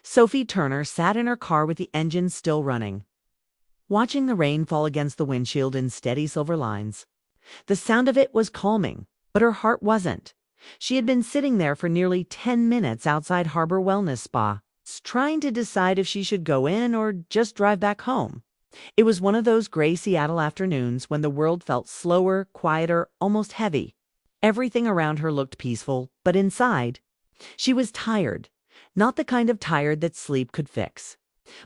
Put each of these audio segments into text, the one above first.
Sophie Turner sat in her car with the engine still running, watching the rain fall against the windshield in steady silver lines. The sound of it was calming, but her heart wasn't. She had been sitting there for nearly 10 minutes outside Harbor Wellness Spa, trying to decide if she should go in or just drive back home. It was one of those gray Seattle afternoons when the world felt slower, quieter, almost heavy. Everything around her looked peaceful, but inside, she was tired. Not the kind of tired that sleep could fix,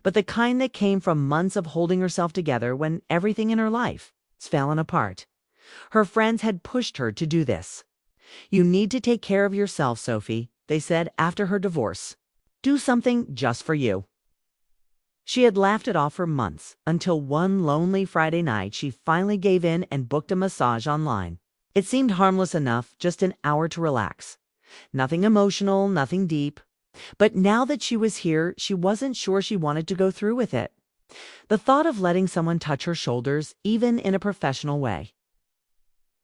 but the kind that came from months of holding herself together when everything in her life was falling apart. Her friends had pushed her to do this. "You need to take care of yourself, Sophie," they said after her divorce. "Do something just for you." She had laughed it off for months, until one lonely Friday night she finally gave in and booked a massage online. It seemed harmless enough, just an hour to relax. Nothing emotional, nothing deep. But now that she was here, she wasn't sure she wanted to go through with it. The thought of letting someone touch her shoulders, even in a professional way,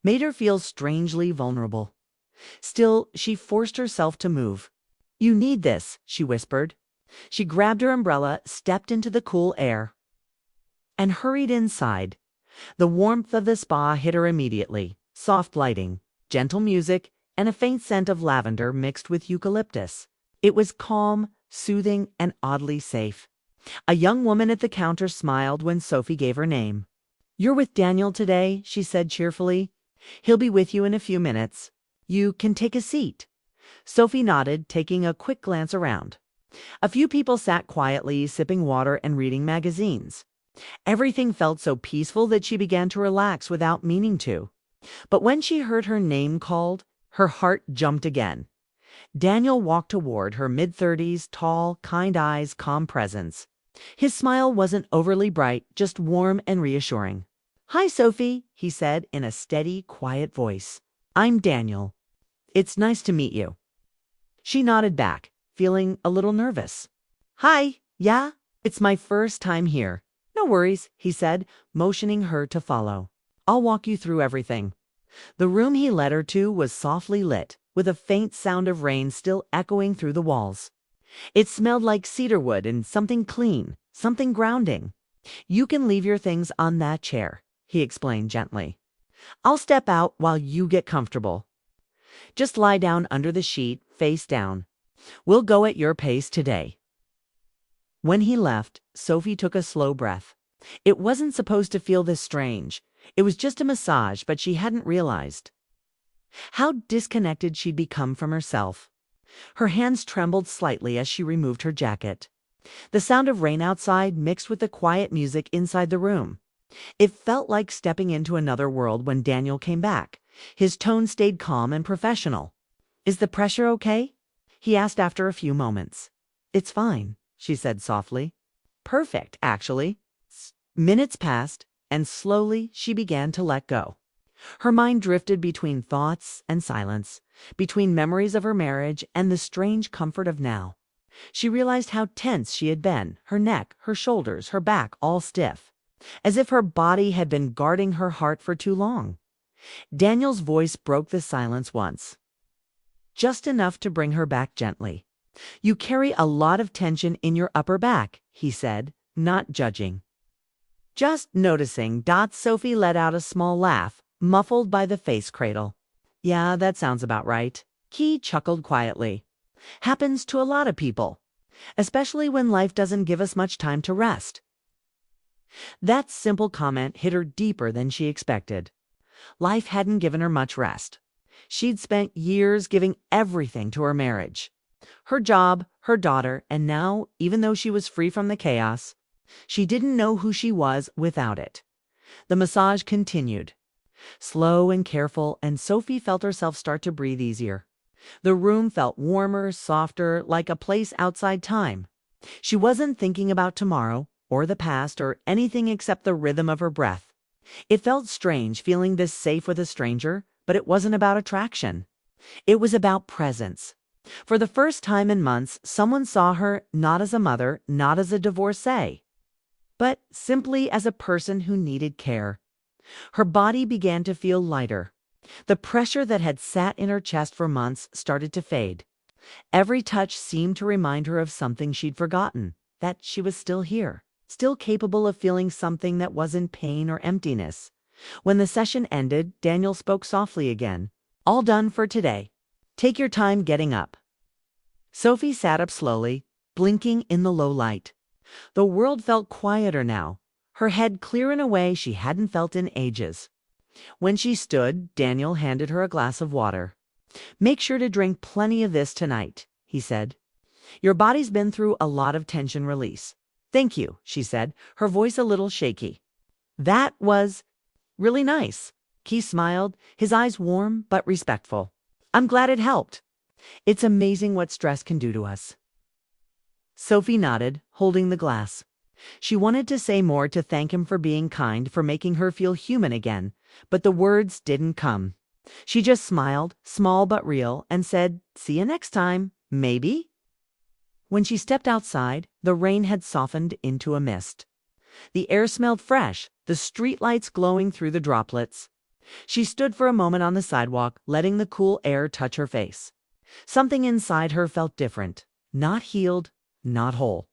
made her feel strangely vulnerable. Still, she forced herself to move. "You need this," she whispered. She grabbed her umbrella, stepped into the cool air, and hurried inside. The warmth of the spa hit her immediately. Soft lighting, gentle music, and a faint scent of lavender mixed with eucalyptus. It was calm, soothing, and oddly safe. A young woman at the counter smiled when Sophie gave her name. "You're with Daniel today," she said cheerfully. "He'll be with you in a few minutes. You can take a seat." Sophie nodded, taking a quick glance around. A few people sat quietly, sipping water and reading magazines. Everything felt so peaceful that she began to relax without meaning to. But when she heard her name called, her heart jumped again. Daniel walked toward her, mid-30s, tall, kind eyes, calm presence. His smile wasn't overly bright, just warm and reassuring. "Hi, Sophie," he said in a steady, quiet voice. "I'm Daniel. It's nice to meet you." She nodded back, feeling a little nervous. "Hi, yeah, it's my first time here." "No worries," he said, motioning her to follow. "I'll walk you through everything." The room he led her to was softly lit, with a faint sound of rain still echoing through the walls. It smelled like cedarwood and something clean, something grounding. "You can leave your things on that chair," he explained gently. "I'll step out while you get comfortable. Just lie down under the sheet, face down. We'll go at your pace today." When he left, Sophie took a slow breath. It wasn't supposed to feel this strange. It was just a massage, but she hadn't realized how disconnected she'd become from herself. Her hands trembled slightly as she removed her jacket. The sound of rain outside mixed with the quiet music inside the room. It felt like stepping into another world when Daniel came back. His tone stayed calm and professional. "Is the pressure okay?" he asked after a few moments. "It's fine," she said softly. "Perfect, actually." Minutes passed, and slowly she began to let go. Her mind drifted between thoughts and silence, between memories of her marriage and the strange comfort of now. She realized how tense she had been, her neck, her shoulders, her back all stiff, as if her body had been guarding her heart for too long. Daniel's voice broke the silence once, just enough to bring her back gently. "You carry a lot of tension in your upper back," he said, not judging, just noticing. Sophie let out a small laugh, muffled by the face cradle. "Yeah, that sounds about right." He chuckled quietly. "Happens to a lot of people, especially when life doesn't give us much time to rest." That simple comment hit her deeper than she expected. Life hadn't given her much rest. She'd spent years giving everything to her marriage, her job, her daughter, and now, even though she was free from the chaos, she didn't know who she was without it. The massage continued, slow and careful, and Sophie felt herself start to breathe easier. The room felt warmer, softer, like a place outside time. She wasn't thinking about tomorrow, or the past, or anything except the rhythm of her breath. It felt strange feeling this safe with a stranger, but it wasn't about attraction. It was about presence. For the first time in months, someone saw her not as a mother, not as a divorcee, but simply as a person who needed care. Her body began to feel lighter. The pressure that had sat in her chest for months started to fade. Every touch seemed to remind her of something she'd forgotten, that she was still here, still capable of feeling something that wasn't pain or emptiness. When the session ended, Daniel spoke softly again. "All done for today. Take your time getting up." Sophie sat up slowly, blinking in the low light. The world felt quieter now, her head clear in a way she hadn't felt in ages. When she stood, Daniel handed her a glass of water. "Make sure to drink plenty of this tonight," he said. "Your body's been through a lot of tension release." "Thank you," she said, her voice a little shaky. "That was really nice." He smiled, his eyes warm but respectful. "I'm glad it helped. It's amazing what stress can do to us." Sophie nodded, holding the glass. She wanted to say more, to thank him for being kind, for making her feel human again, but the words didn't come. She just smiled, small but real, and said, "See you next time, maybe." When she stepped outside, the rain had softened into a mist. The air smelled fresh, the streetlights glowing through the droplets. She stood for a moment on the sidewalk, letting the cool air touch her face. Something inside her felt different, not healed, not whole,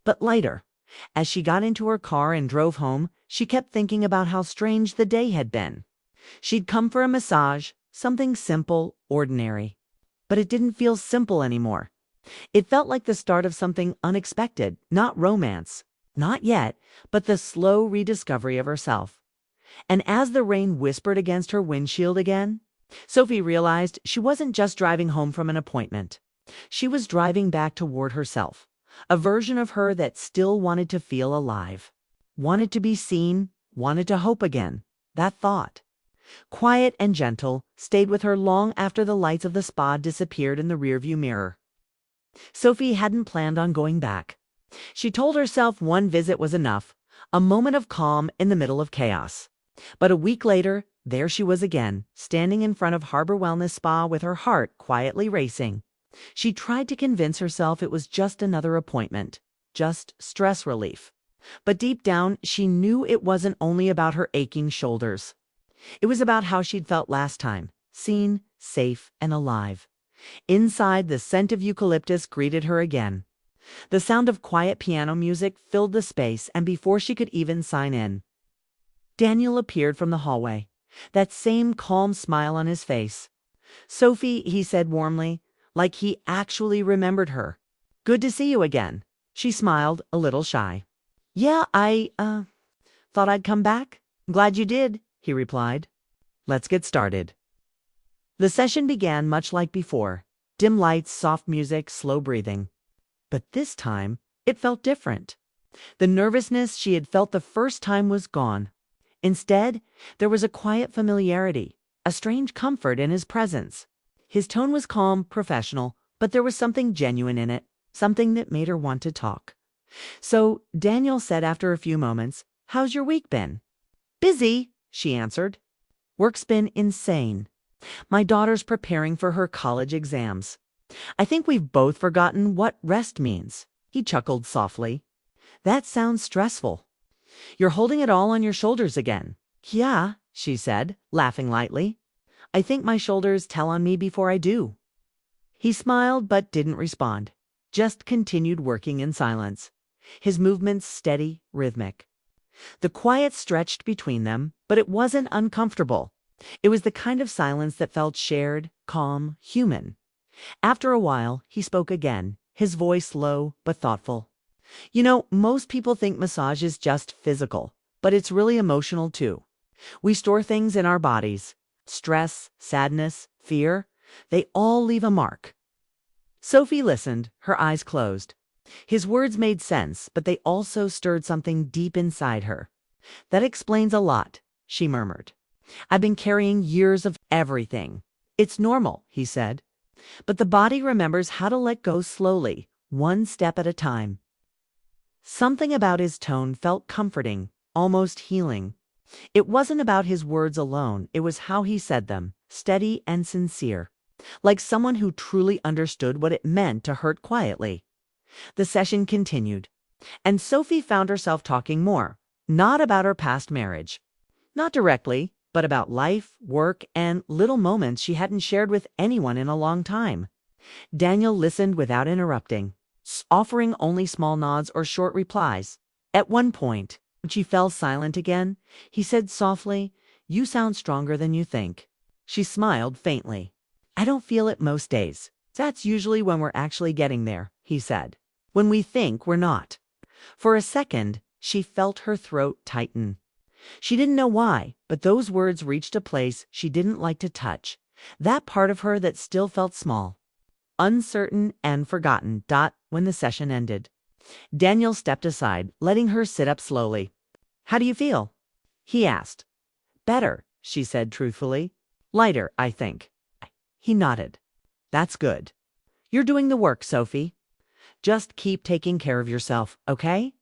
but lighter. As she got into her car and drove home, she kept thinking about how strange the day had been. She'd come for a massage, something simple, ordinary. But it didn't feel simple anymore. It felt like the start of something unexpected, not romance, not yet, but the slow rediscovery of herself. And as the rain whispered against her windshield again, Sophie realized she wasn't just driving home from an appointment. She was driving back toward herself, a version of her that still wanted to feel alive, wanted to be seen, wanted to hope again. That thought, quiet and gentle, stayed with her long after the lights of the spa disappeared in the rearview mirror. Sophie hadn't planned on going back. She told herself one visit was enough, a moment of calm in the middle of chaos. But a week later, there she was again, standing in front of Harbor Wellness Spa with her heart quietly racing. She tried to convince herself it was just another appointment, just stress relief. But deep down, she knew it wasn't only about her aching shoulders. It was about how she'd felt last time, seen, safe, and alive. Inside, the scent of eucalyptus greeted her again. The sound of quiet piano music filled the space, and before she could even sign in, Daniel appeared from the hallway, that same calm smile on his face. "Sophie," he said warmly, like he actually remembered her. "Good to see you again." She smiled, a little shy. "Yeah, I thought I'd come back." "Glad you did," he replied. "Let's get started." The session began much like before. Dim lights, soft music, slow breathing. But this time, it felt different. The nervousness she had felt the first time was gone. Instead, there was a quiet familiarity, a strange comfort in his presence. His tone was calm, professional, but there was something genuine in it, something that made her want to talk. So Daniel said after a few moments, "How's your week been?" "Busy," she answered. "Work's been insane. My daughter's preparing for her college exams. I think we've both forgotten what rest means." He chuckled softly. "That sounds stressful. You're holding it all on your shoulders again." "Yeah," she said, laughing lightly. "I think my shoulders tell on me before I do." He smiled but didn't respond, just continued working in silence, his movements steady, rhythmic. The quiet stretched between them, but it wasn't uncomfortable. It was the kind of silence that felt shared, calm, human. After a while, he spoke again, his voice low but thoughtful. "You know, most people think massage is just physical, but it's really emotional too. We store things in our bodies. Stress, sadness, fear, they all leave a mark." Sophie listened, her eyes closed. His words made sense, but they also stirred something deep inside her. "That explains a lot," she murmured. "I've been carrying years of everything." "It's normal," he said. "But the body remembers how to let go slowly, one step at a time." Something about his tone felt comforting, almost healing. It wasn't about his words alone, it was how he said them, steady and sincere, like someone who truly understood what it meant to hurt quietly. The session continued, and Sophie found herself talking more, not about her past marriage, not directly, but about life, work, and little moments she hadn't shared with anyone in a long time. Daniel listened without interrupting, offering only small nods or short replies. At one point, when she fell silent again, he said softly, "You sound stronger than you think." She smiled faintly. "I don't feel it most days. That's usually when we're actually getting there," he said. "When we think we're not." For a second, she felt her throat tighten. She didn't know why, but those words reached a place she didn't like to touch, that part of her that still felt small, uncertain and forgotten. When the session ended, Daniel stepped aside, letting her sit up slowly. "How do you feel?" he asked. "Better," she said truthfully. "Lighter, I think." He nodded. "That's good. You're doing the work, Sophie. Just keep taking care of yourself, okay?"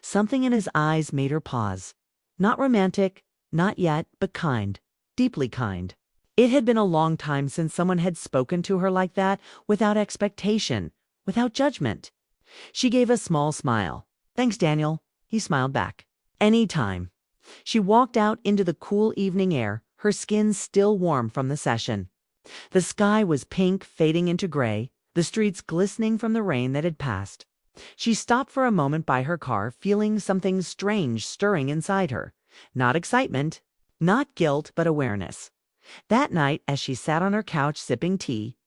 Something in his eyes made her pause. Not romantic, not yet, but kind, deeply kind. It had been a long time since someone had spoken to her like that, without expectation, without judgment. She gave a small smile. "Thanks, Daniel." He smiled back. "Any time." She walked out into the cool evening air, her skin still warm from the session. The sky was pink, fading into gray, the streets glistening from the rain that had passed. She stopped for a moment by her car, feeling something strange stirring inside her. Not excitement, not guilt, but awareness. That night, as she sat on her couch sipping tea,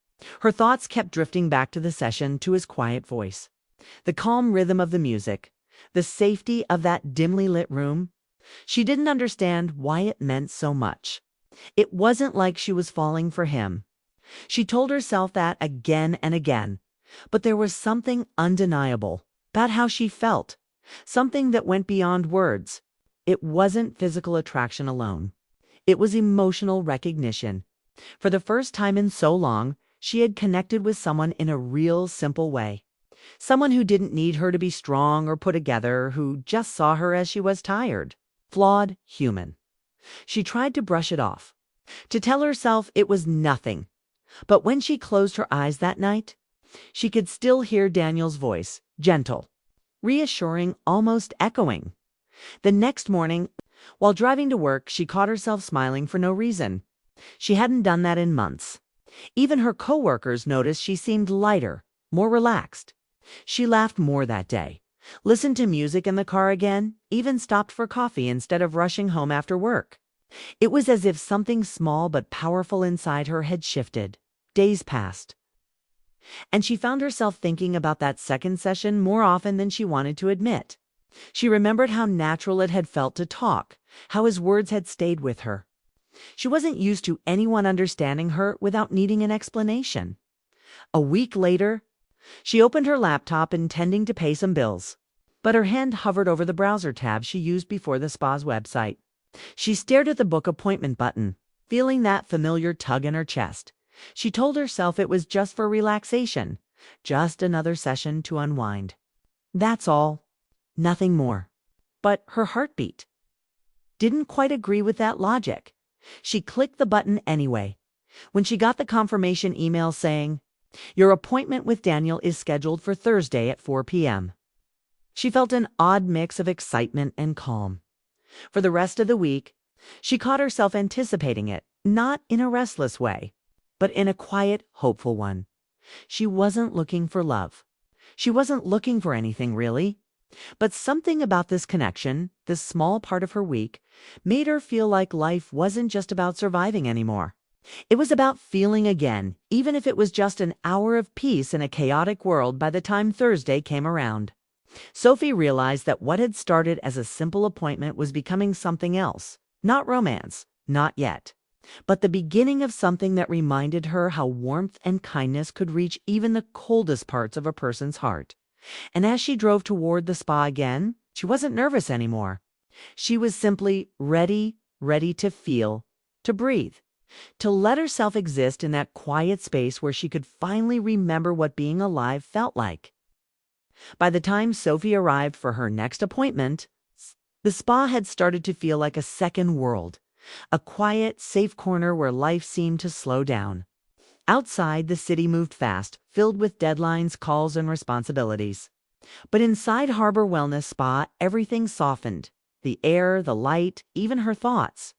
her thoughts kept drifting back to the session, to his quiet voice. The calm rhythm of the music, the safety of that dimly lit room. She didn't understand why it meant so much. It wasn't like she was falling for him. She told herself that again and again. But there was something undeniable about how she felt, something that went beyond words. It wasn't physical attraction alone. It was emotional recognition. For the first time in so long, she had connected with someone in a real, simple way. Someone who didn't need her to be strong or put together, who just saw her as she was, tired, flawed, human. She tried to brush it off, to tell herself it was nothing. But when she closed her eyes that night, she could still hear Daniel's voice, gentle, reassuring, almost echoing. The next morning, while driving to work, she caught herself smiling for no reason. She hadn't done that in months. Even her coworkers noticed she seemed lighter, more relaxed. She laughed more that day, listened to music in the car again, even stopped for coffee instead of rushing home after work. It was as if something small but powerful inside her had shifted. Days passed, and she found herself thinking about that second session more often than she wanted to admit. She remembered how natural it had felt to talk, how his words had stayed with her. She wasn't used to anyone understanding her without needing an explanation. A week later, she opened her laptop intending to pay some bills, but her hand hovered over the browser tab she used before the spa's website. She stared at the book appointment button, feeling that familiar tug in her chest. She told herself it was just for relaxation, just another session to unwind. That's all. Nothing more. But her heartbeat didn't quite agree with that logic. She clicked the button anyway. When she got the confirmation email saying, "Your appointment with Daniel is scheduled for Thursday at 4 p.m., she felt an odd mix of excitement and calm. For the rest of the week, she caught herself anticipating it, not in a restless way, but in a quiet, hopeful one. She wasn't looking for love. She wasn't looking for anything, really. But something about this connection, this small part of her week, made her feel like life wasn't just about surviving anymore. It was about feeling again, even if it was just an hour of peace in a chaotic world by the time Thursday came around. Sophie realized that what had started as a simple appointment was becoming something else. Not romance, not yet, but the beginning of something that reminded her how warmth and kindness could reach even the coldest parts of a person's heart. And as she drove toward the spa again, she wasn't nervous anymore. She was simply ready to feel, to breathe, to let herself exist in that quiet space where she could finally remember what being alive felt like. By the time Sophie arrived for her next appointment, the spa had started to feel like a second world, a quiet, safe corner where life seemed to slow down. Outside, the city moved fast, filled with deadlines, calls, and responsibilities. But inside Harbor Wellness Spa, everything softened. The air, the light, even her thoughts.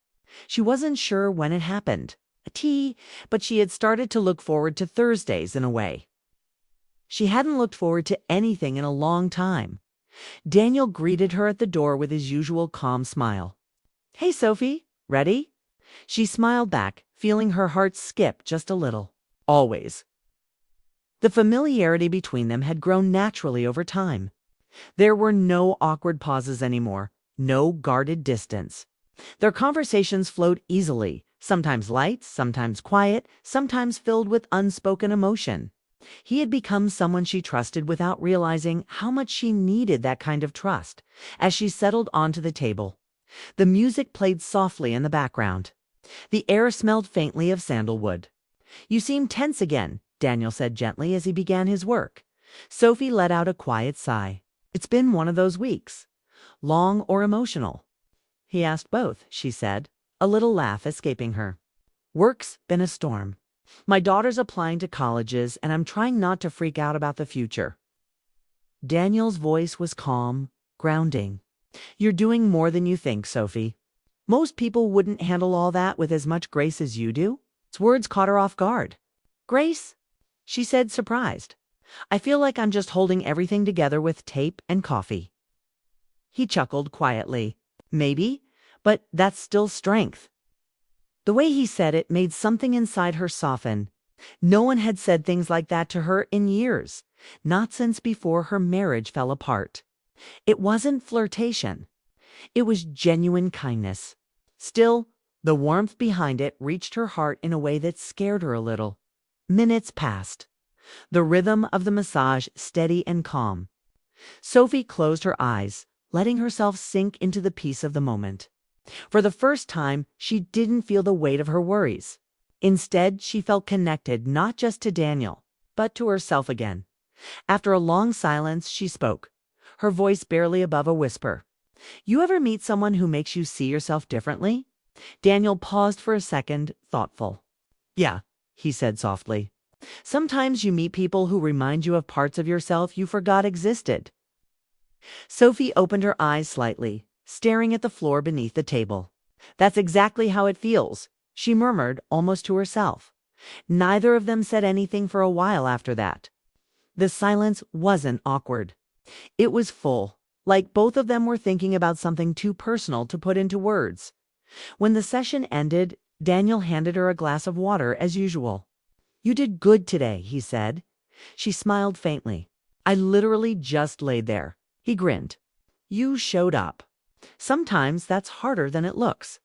She wasn't sure when it happened. a tea, but she had started to look forward to Thursdays in a way. She hadn't looked forward to anything in a long time. Daniel greeted her at the door with his usual calm smile. "Hey, Sophie, ready?" She smiled back, feeling her heart skip just a little. Always. The familiarity between them had grown naturally over time. There were no awkward pauses anymore, no guarded distance. Their conversations flowed easily, sometimes light, sometimes quiet, sometimes filled with unspoken emotion. He had become someone she trusted without realizing how much she needed that kind of trust. As she settled onto the table, the music played softly in the background. The air smelled faintly of sandalwood. "You seem tense again," Daniel said gently as he began his work. Sophie let out a quiet sigh. "It's been one of those weeks." "Long or emotional?" "He asked both," she said, a little laugh escaping her. "Work's been a storm. My daughter's applying to colleges, and I'm trying not to freak out about the future." Daniel's voice was calm, grounding. "You're doing more than you think, Sophie. Most people wouldn't handle all that with as much grace as you do." His words caught her off guard. "Grace?" she said, surprised. "I feel like I'm just holding everything together with tape and coffee." He chuckled quietly. "Maybe, but that's still strength." The way he said it made something inside her soften. No one had said things like that to her in years, not since before her marriage fell apart. It wasn't flirtation. It was genuine kindness. Still, the warmth behind it reached her heart in a way that scared her a little. Minutes passed. The rhythm of the massage steady and calm. Sophie closed her eyes, letting herself sink into the peace of the moment. For the first time, she didn't feel the weight of her worries. Instead, she felt connected not just to Daniel, but to herself again. After a long silence, she spoke, her voice barely above a whisper. "You ever meet someone who makes you see yourself differently?" Daniel paused for a second, thoughtful. "Yeah," he said softly. "Sometimes you meet people who remind you of parts of yourself you forgot existed." Sophie opened her eyes slightly, staring at the floor beneath the table. "That's exactly how it feels," she murmured, almost to herself. Neither of them said anything for a while after that. The silence wasn't awkward. It was full, like both of them were thinking about something too personal to put into words. When the session ended, Daniel handed her a glass of water as usual. "You did good today," he said. She smiled faintly. "I literally just laid there." He grinned. "You showed up. Sometimes that's harder than it looks."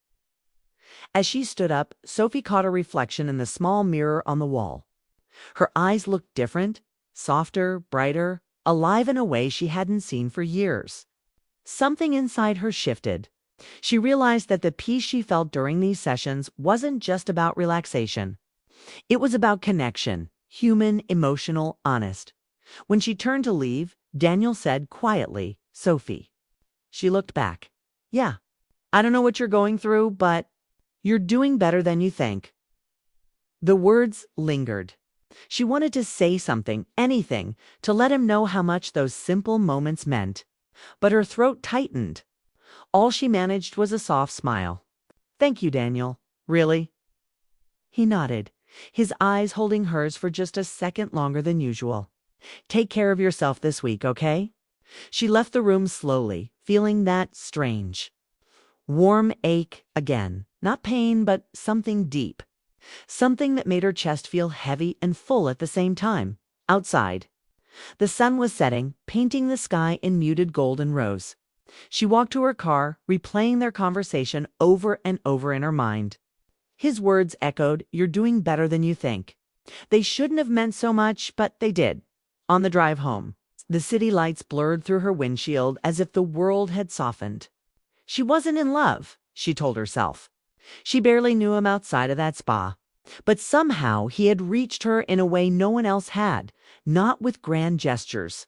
As she stood up, Sophie caught a reflection in the small mirror on the wall. Her eyes looked different, softer, brighter, alive in a way she hadn't seen for years. Something inside her shifted. She realized that the peace she felt during these sessions wasn't just about relaxation. It was about connection, human, emotional, honest. When she turned to leave, Daniel said quietly, "Sophie." She looked back. "Yeah, I don't know what you're going through, but you're doing better than you think." The words lingered. She wanted to say something, anything, to let him know how much those simple moments meant. But her throat tightened. All she managed was a soft smile. "Thank you, Daniel. Really?" He nodded, his eyes holding hers for just a second longer than usual. "Take care of yourself this week, okay?" She left the room slowly, feeling that strange warm ache again. Not pain, but something deep. Something that made her chest feel heavy and full at the same time. Outside, the sun was setting, painting the sky in muted gold and rose. She walked to her car, replaying their conversation over and over in her mind. His words echoed, "You're doing better than you think." They shouldn't have meant so much, but they did. On the drive home, the city lights blurred through her windshield as if the world had softened. She wasn't in love, she told herself. She barely knew him outside of that spa. But somehow he had reached her in a way no one else had, not with grand gestures,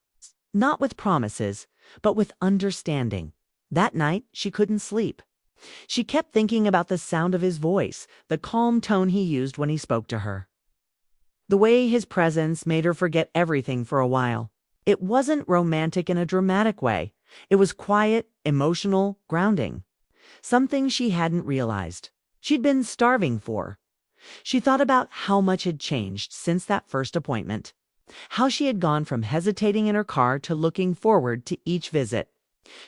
not with promises, but with understanding. That night, she couldn't sleep. She kept thinking about the sound of his voice, the calm tone he used when he spoke to her. The way his presence made her forget everything for a while. It wasn't romantic in a dramatic way. It was quiet, emotional, grounding. Something she hadn't realized. She'd been starving for. She thought about how much had changed since that first appointment, how she had gone from hesitating in her car to looking forward to each visit.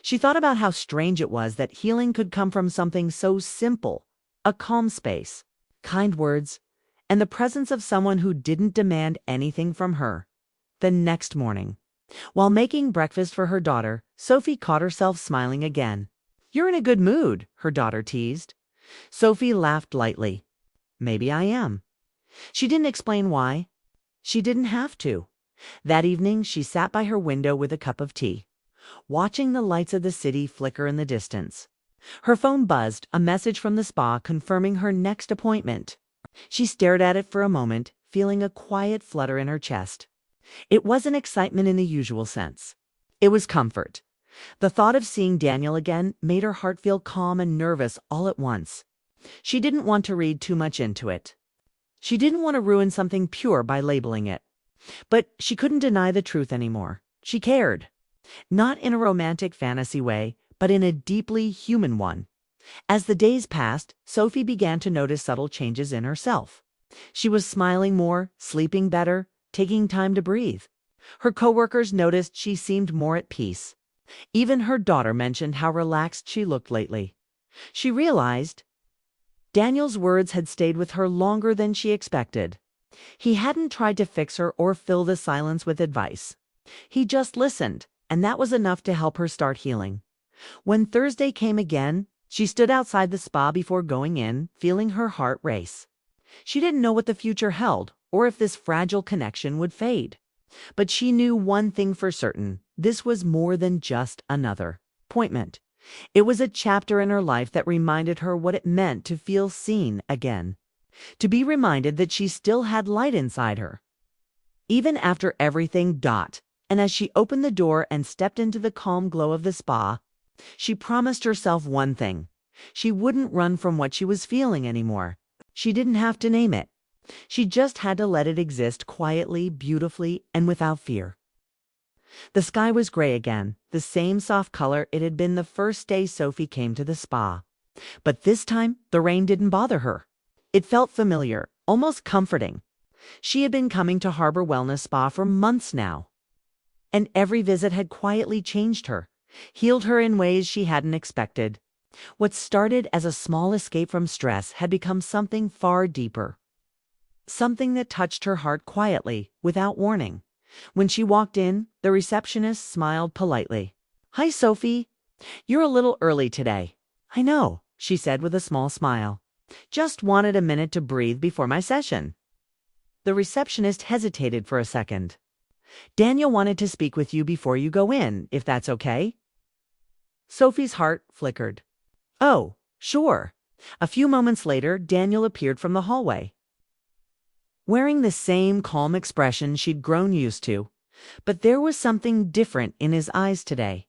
She thought about how strange it was that healing could come from something so simple, a calm space, kind words, and the presence of someone who didn't demand anything from her. The next morning, while making breakfast for her daughter, Sophie caught herself smiling again. "You're in a good mood," her daughter teased. Sophie laughed lightly. "Maybe I am." She didn't explain why. She didn't have to. That evening, she sat by her window with a cup of tea, watching the lights of the city flicker in the distance. Her phone buzzed, a message from the spa confirming her next appointment. She stared at it for a moment, feeling a quiet flutter in her chest. It wasn't excitement in the usual sense. It was comfort. The thought of seeing Daniel again made her heart feel calm and nervous all at once. She didn't want to read too much into it. She didn't want to ruin something pure by labeling it. But she couldn't deny the truth anymore. She cared. Not in a romantic fantasy way, but in a deeply human one. As the days passed, Sophie began to notice subtle changes in herself. She was smiling more, sleeping better, taking time to breathe. Her coworkers noticed she seemed more at peace. Even her daughter mentioned how relaxed she looked lately. She realized Daniel's words had stayed with her longer than she expected. He hadn't tried to fix her or fill the silence with advice. He just listened, and that was enough to help her start healing. When Thursday came again, she stood outside the spa before going in, feeling her heart race. She didn't know what the future held, or if this fragile connection would fade. But she knew one thing for certain: this was more than just another appointment. It was a chapter in her life that reminded her what it meant to feel seen again, to be reminded that she still had light inside her. Even after everything, and as she opened the door and stepped into the calm glow of the spa, she promised herself one thing: she wouldn't run from what she was feeling anymore. She didn't have to name it. She just had to let it exist quietly, beautifully, and without fear. The sky was gray again, the same soft color it had been the first day Sophie came to the spa. But this time, the rain didn't bother her. It felt familiar, almost comforting. She had been coming to Harbor Wellness Spa for months now, and every visit had quietly changed her, healed her in ways she hadn't expected. What started as a small escape from stress had become something far deeper, something that touched her heart quietly, without warning. When she walked in, the receptionist smiled politely. "Hi, Sophie. You're a little early today." "I know," she said with a small smile. "Just wanted a minute to breathe before my session." The receptionist hesitated for a second. "Daniel wanted to speak with you before you go in, if that's okay." Sophie's heart flickered. "Oh, sure." A few moments later, Daniel appeared from the hallway, wearing the same calm expression she'd grown used to, but there was something different in his eyes today.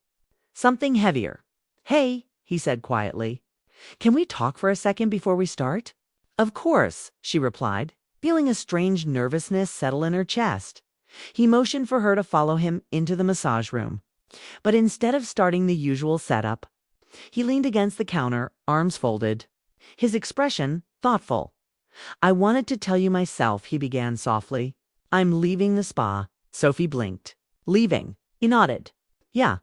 Something heavier. "Hey," he said quietly. "Can we talk for a second before we start?" "Of course," she replied, feeling a strange nervousness settle in her chest. He motioned for her to follow him into the massage room. But instead of starting the usual setup, he leaned against the counter, arms folded, his expression thoughtful. "I wanted to tell you myself," he began softly. "I'm leaving the spa." Sophie blinked. "Leaving?" He nodded. "Yeah,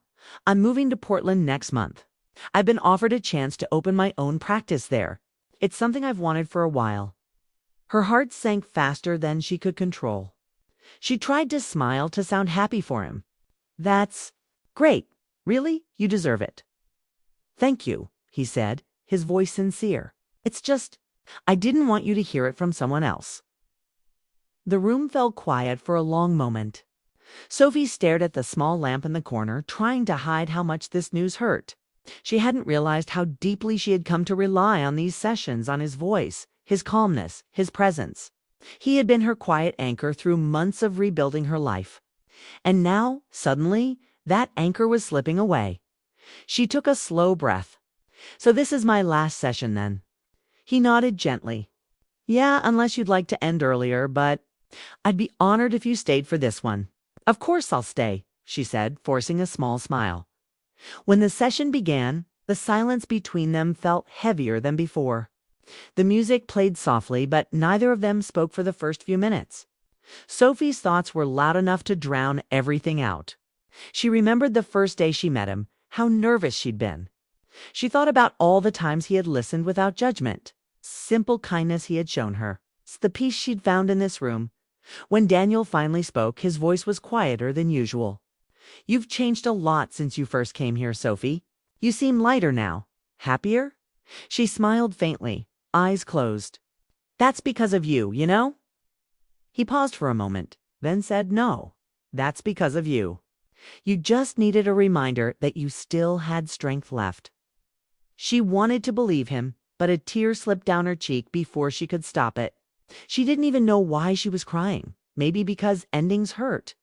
I'm moving to Portland next month. I've been offered a chance to open my own practice there. It's something I've wanted for a while." Her heart sank faster than she could control. She tried to smile, to sound happy for him. "That's great. Really, you deserve it." "Thank you," he said, his voice sincere. "It's just, I didn't want you to hear it from someone else." The room fell quiet for a long moment. Sophie stared at the small lamp in the corner, trying to hide how much this news hurt. She hadn't realized how deeply she had come to rely on these sessions, on his voice, his calmness, his presence. He had been her quiet anchor through months of rebuilding her life. And now, suddenly, that anchor was slipping away. She took a slow breath. "So this is my last session then?" He nodded gently. "Yeah, unless you'd like to end earlier, but I'd be honored if you stayed for this one." "Of course I'll stay," she said, forcing a small smile. When the session began, the silence between them felt heavier than before. The music played softly, but neither of them spoke for the first few minutes. Sophie's thoughts were loud enough to drown everything out. She remembered the first day she met him, how nervous she'd been. She thought about all the times he had listened without judgment, simple kindness he had shown her, the peace she'd found in this room. When Daniel finally spoke, his voice was quieter than usual. "You've changed a lot since you first came here, Sophie. You seem lighter now. Happier?" She smiled faintly, eyes closed. "That's because of you, you know?" He paused for a moment, then said, "No, that's because of you. You just needed a reminder that you still had strength left." She wanted to believe him, but a tear slipped down her cheek before she could stop it. She didn't even know why she was crying, maybe because endings hurt.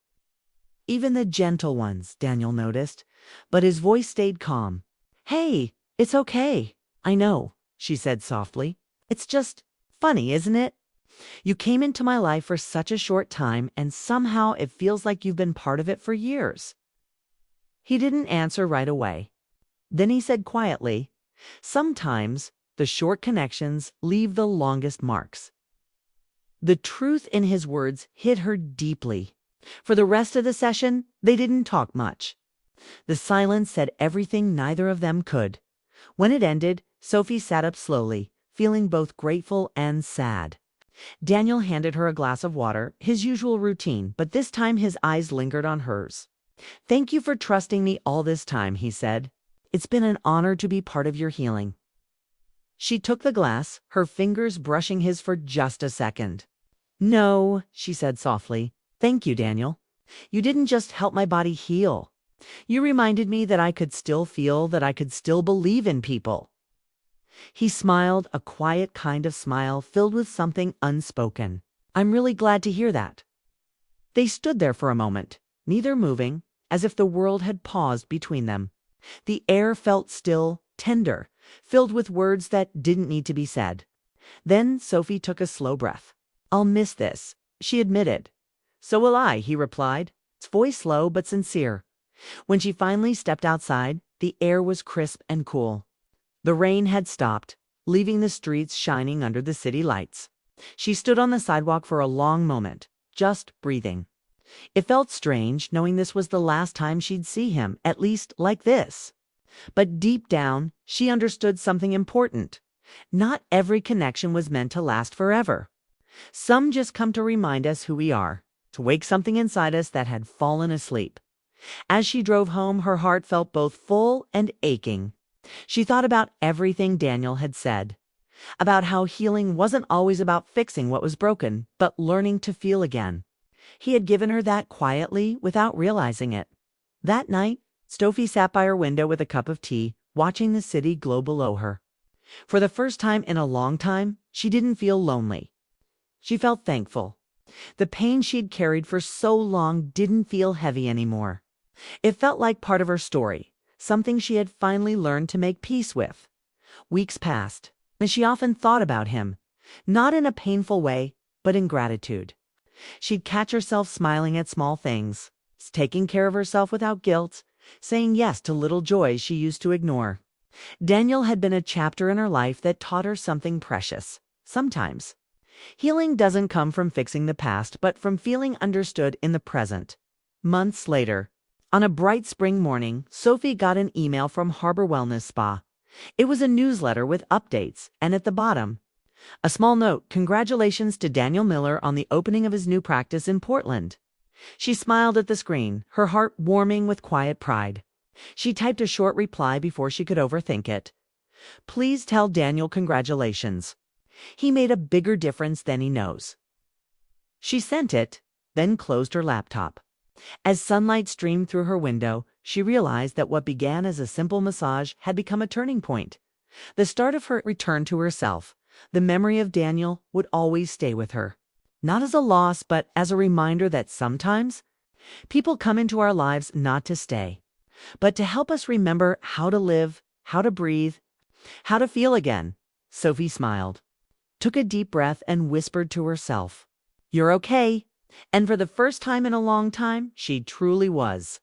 Even the gentle ones, Daniel noticed, but his voice stayed calm. "Hey, it's okay. I know," she said softly. "It's just funny, isn't it? You came into my life for such a short time, and somehow it feels like you've been part of it for years." He didn't answer right away. Then he said quietly, "Sometimes the short connections leave the longest marks." The truth in his words hit her deeply. For the rest of the session, they didn't talk much. The silence said everything neither of them could. When it ended, Sophie sat up slowly, feeling both grateful and sad. Daniel handed her a glass of water, his usual routine, but this time his eyes lingered on hers. "Thank you for trusting me all this time," he said. "It's been an honor to be part of your healing." She took the glass, her fingers brushing his for just a second. "No," she said softly. "Thank you, Daniel. You didn't just help my body heal. You reminded me that I could still feel, that I could still believe in people." He smiled, a quiet kind of smile filled with something unspoken. "I'm really glad to hear that." They stood there for a moment, neither moving, as if the world had paused between them. The air felt still, tender, filled with words that didn't need to be said. Then Sophie took a slow breath. "I'll miss this," she admitted. "So will I," he replied, his voice low but sincere. When she finally stepped outside, the air was crisp and cool. The rain had stopped, leaving the streets shining under the city lights. She stood on the sidewalk for a long moment, just breathing. It felt strange knowing this was the last time she'd see him, at least like this. But deep down, she understood something important. Not every connection was meant to last forever. Some just come to remind us who we are, to wake something inside us that had fallen asleep. As she drove home, her heart felt both full and aching. She thought about everything Daniel had said, about how healing wasn't always about fixing what was broken, but learning to feel again. He had given her that quietly, without realizing it. That night, Sophie sat by her window with a cup of tea, watching the city glow below her. For the first time in a long time, she didn't feel lonely. She felt thankful. The pain she'd carried for so long didn't feel heavy anymore. It felt like part of her story, something she had finally learned to make peace with. Weeks passed, and she often thought about him, not in a painful way, but in gratitude. She'd catch herself smiling at small things, taking care of herself without guilt, saying yes to little joys she used to ignore. Daniel had been a chapter in her life that taught her something precious. Sometimes healing doesn't come from fixing the past, but from feeling understood in the present. Months later, on a bright spring morning, Sophie got an email from Harbor Wellness Spa. It was a newsletter with updates, and at the bottom, a small note: "Congratulations to Daniel Miller on the opening of his new practice in Portland." She smiled at the screen, her heart warming with quiet pride. She typed a short reply before she could overthink it. "Please tell Daniel congratulations. He made a bigger difference than he knows." She sent it, then closed her laptop. As sunlight streamed through her window, she realized that what began as a simple massage had become a turning point. The start of her return to herself. The memory of Daniel would always stay with her. Not as a loss, but as a reminder that sometimes people come into our lives not to stay, but to help us remember how to live, how to breathe, how to feel again. Sophie smiled, took a deep breath, and whispered to herself, "You're okay." And for the first time in a long time, she truly was.